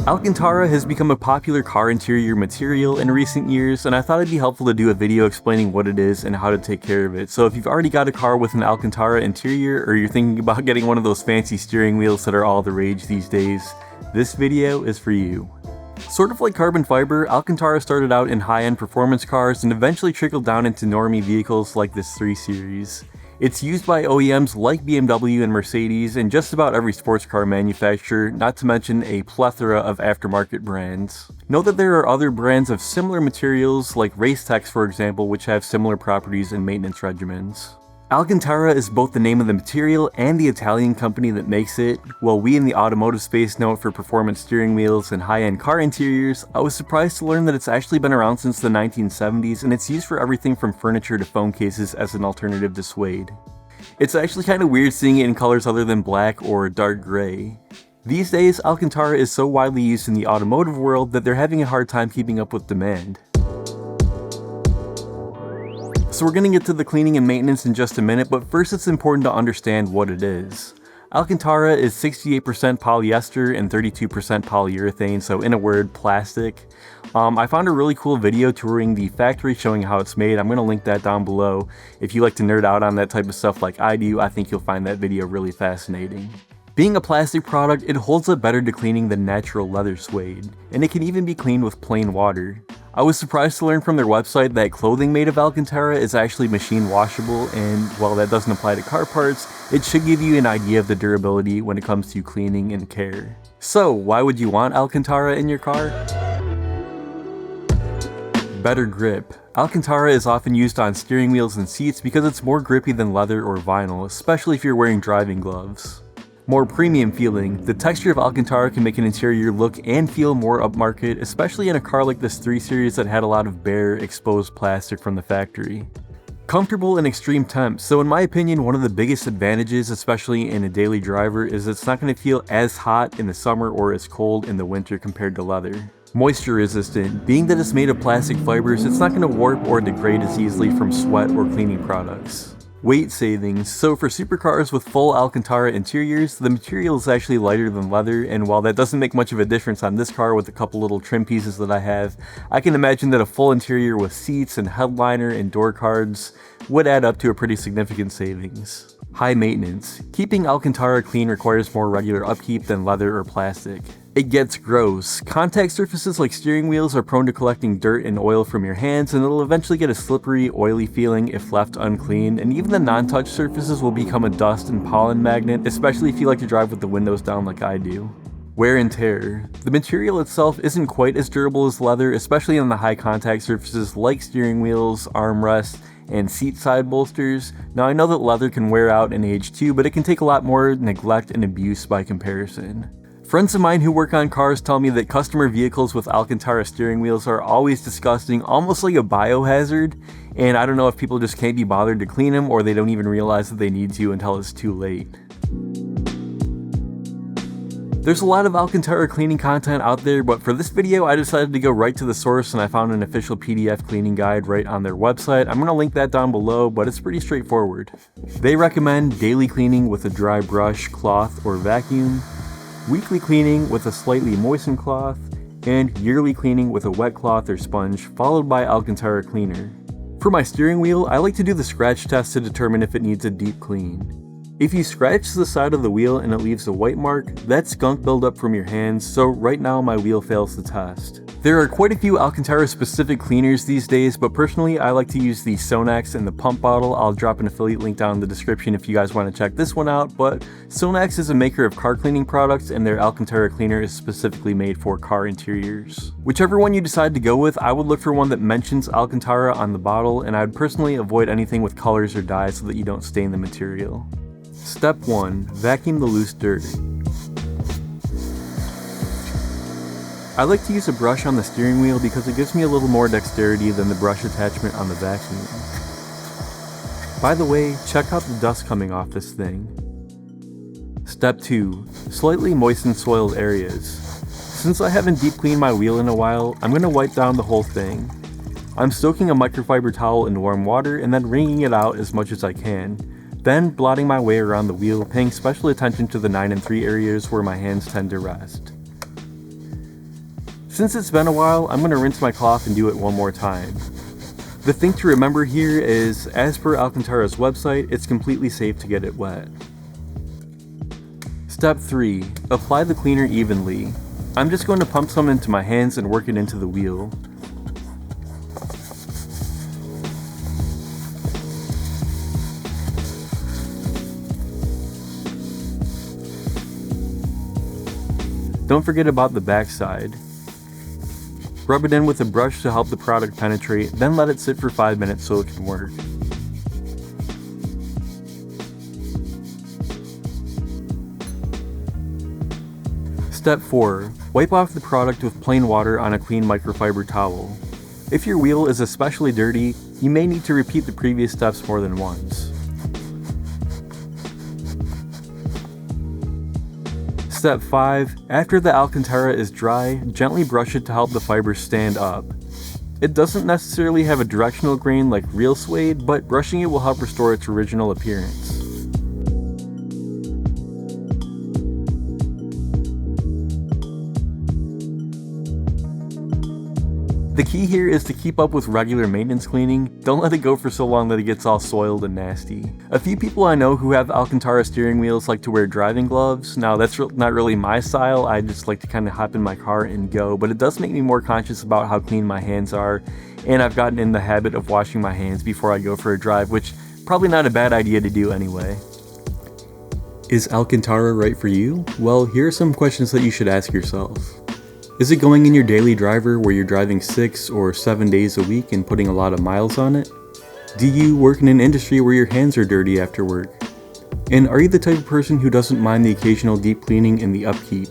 Alcantara has become a popular car interior material in recent years, and I thought it'd be helpful to do a video explaining what it is and how to take care of it. So if you've already got a car with an Alcantara interior, or you're thinking about getting one of those fancy steering wheels that are all the rage these days, this video is for you. Sort of like carbon fiber, Alcantara started out in high-end performance cars and eventually trickled down into normie vehicles like this 3 Series. It's used by OEMs like BMW and Mercedes and just about every sports car manufacturer, not to mention a plethora of aftermarket brands. Note that there are other brands of similar materials like Racetex, for example, which have similar properties and maintenance regimens. Alcantara is both the name of the material and the Italian company that makes it. While we in the automotive space know it for performance steering wheels and high-end car interiors, I was surprised to learn that it's actually been around since the 1970s and it's used for everything from furniture to phone cases as an alternative to suede. It's actually kind of weird seeing it in colors other than black or dark gray. These days, Alcantara is so widely used in the automotive world that they're having a hard time keeping up with demand. So we're going to get to the cleaning and maintenance in just a minute, but first it's important to understand what it is. Alcantara is 68% polyester and 32% polyurethane, so in a word, plastic. I found a really cool video touring the factory showing how it's made. I'm going to link that down below. If you like to nerd out on that type of stuff like I do, I think you'll find that video really fascinating. Being a plastic product, it holds up better to cleaning than natural leather suede, and it can even be cleaned with plain water. I was surprised to learn from their website that clothing made of Alcantara is actually machine washable, and while that doesn't apply to car parts, it should give you an idea of the durability when it comes to cleaning and care. So, why would you want Alcantara in your car? Better grip. Alcantara is often used on steering wheels and seats because it's more grippy than leather or vinyl, especially if you're wearing driving gloves. More premium feeling. The texture of Alcantara can make an interior look and feel more upmarket, especially in a car like this 3 Series that had a lot of bare, exposed plastic from the factory. Comfortable in extreme temps. So in my opinion, one of the biggest advantages, especially in a daily driver, is it's not going to feel as hot in the summer or as cold in the winter compared to leather. Moisture resistant. Being that it's made of plastic fibers, it's not going to warp or degrade as easily from sweat or cleaning products. Weight savings. So for supercars with full Alcantara interiors, the material is actually lighter than leather, and while that doesn't make much of a difference on this car with a couple little trim pieces that I have, I can imagine that a full interior with seats and headliner and door cards would add up to a pretty significant savings. High maintenance. Keeping Alcantara clean requires more regular upkeep than leather or plastic. It gets gross. Contact surfaces like steering wheels are prone to collecting dirt and oil from your hands, and it'll eventually get a slippery, oily feeling if left unclean, and even the non-touch surfaces will become a dust and pollen magnet, especially if you like to drive with the windows down like I do. Wear and tear. The material itself isn't quite as durable as leather, especially on the high contact surfaces like steering wheels, armrests, and seat side bolsters. Now I know that leather can wear out and age too, but it can take a lot more neglect and abuse by comparison. Friends of mine who work on cars tell me that customer vehicles with Alcantara steering wheels are always disgusting, almost like a biohazard, and I don't know if people just can't be bothered to clean them or they don't even realize that they need to until it's too late. There's a lot of Alcantara cleaning content out there, but for this video I decided to go right to the source and I found an official PDF cleaning guide right on their website. I'm going to link that down below, but it's pretty straightforward. They recommend daily cleaning with a dry brush, cloth, or vacuum, weekly cleaning with a slightly moistened cloth, and yearly cleaning with a wet cloth or sponge, followed by Alcantara cleaner. For my steering wheel, I like to do the scratch test to determine if it needs a deep clean. If you scratch the side of the wheel and it leaves a white mark, that's skunk buildup from your hands, so right now my wheel fails the test. There are quite a few Alcantara specific cleaners these days, but personally I like to use the Sonax and the pump bottle. I'll drop an affiliate link down in the description if you guys want to check this one out, but Sonax is a maker of car cleaning products and their Alcantara cleaner is specifically made for car interiors. Whichever one you decide to go with, I would look for one that mentions Alcantara on the bottle, and I would personally avoid anything with colors or dyes so that you don't stain the material. Step 1. Vacuum the loose dirt. I like to use a brush on the steering wheel because it gives me a little more dexterity than the brush attachment on the vacuum. By the way, check out the dust coming off this thing. Step 2. Slightly moisten soiled areas. Since I haven't deep cleaned my wheel in a while, I'm going to wipe down the whole thing. I'm soaking a microfiber towel in warm water and then wringing it out as much as I can. Then blotting my way around the wheel, paying special attention to the 9 and 3 areas where my hands tend to rest. Since it's been a while, I'm going to rinse my cloth and do it one more time. The thing to remember here is, as per Alcantara's website, it's completely safe to get it wet. Step 3. Apply the cleaner evenly. I'm just going to pump some into my hands and work it into the wheel. Don't forget about the backside. Rub it in with a brush to help the product penetrate, then let it sit for 5 minutes so it can work. Step 4. Wipe off the product with plain water on a clean microfiber towel. If your wheel is especially dirty, you may need to repeat the previous steps more than once. Step 5. After the Alcantara is dry, gently brush it to help the fibers stand up. It doesn't necessarily have a directional grain like real suede, but brushing it will help restore its original appearance. The key here is to keep up with regular maintenance cleaning. Don't let it go for so long that it gets all soiled and nasty. A few people I know who have Alcantara steering wheels like to wear driving gloves. Now that's not really my style, I just like to kind of hop in my car and go, but it does make me more conscious about how clean my hands are, and I've gotten in the habit of washing my hands before I go for a drive, which probably not a bad idea to do anyway. Is Alcantara right for you? Well, here are some questions that you should ask yourself. Is it going in your daily driver where you're driving 6 or 7 days a week and putting a lot of miles on it? Do you work in an industry where your hands are dirty after work? And are you the type of person who doesn't mind the occasional deep cleaning and the upkeep?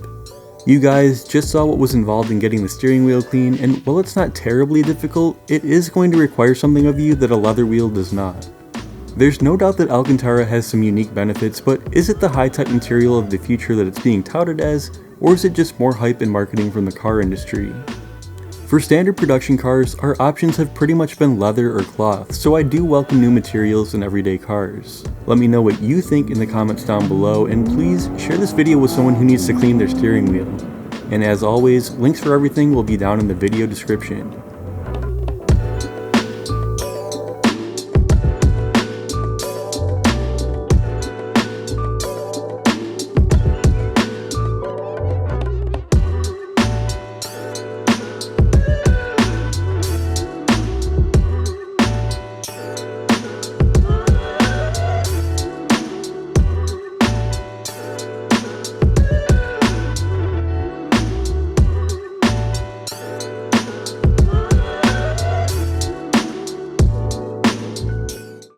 You guys just saw what was involved in getting the steering wheel clean, and while it's not terribly difficult, it is going to require something of you that a leather wheel does not. There's no doubt that Alcantara has some unique benefits, but is it the high-tech material of the future that it's being touted as, or is it just more hype and marketing from the car industry? For standard production cars, our options have pretty much been leather or cloth, so I do welcome new materials in everyday cars. Let me know what you think in the comments down below, and please share this video with someone who needs to clean their steering wheel. And as always, links for everything will be down in the video description.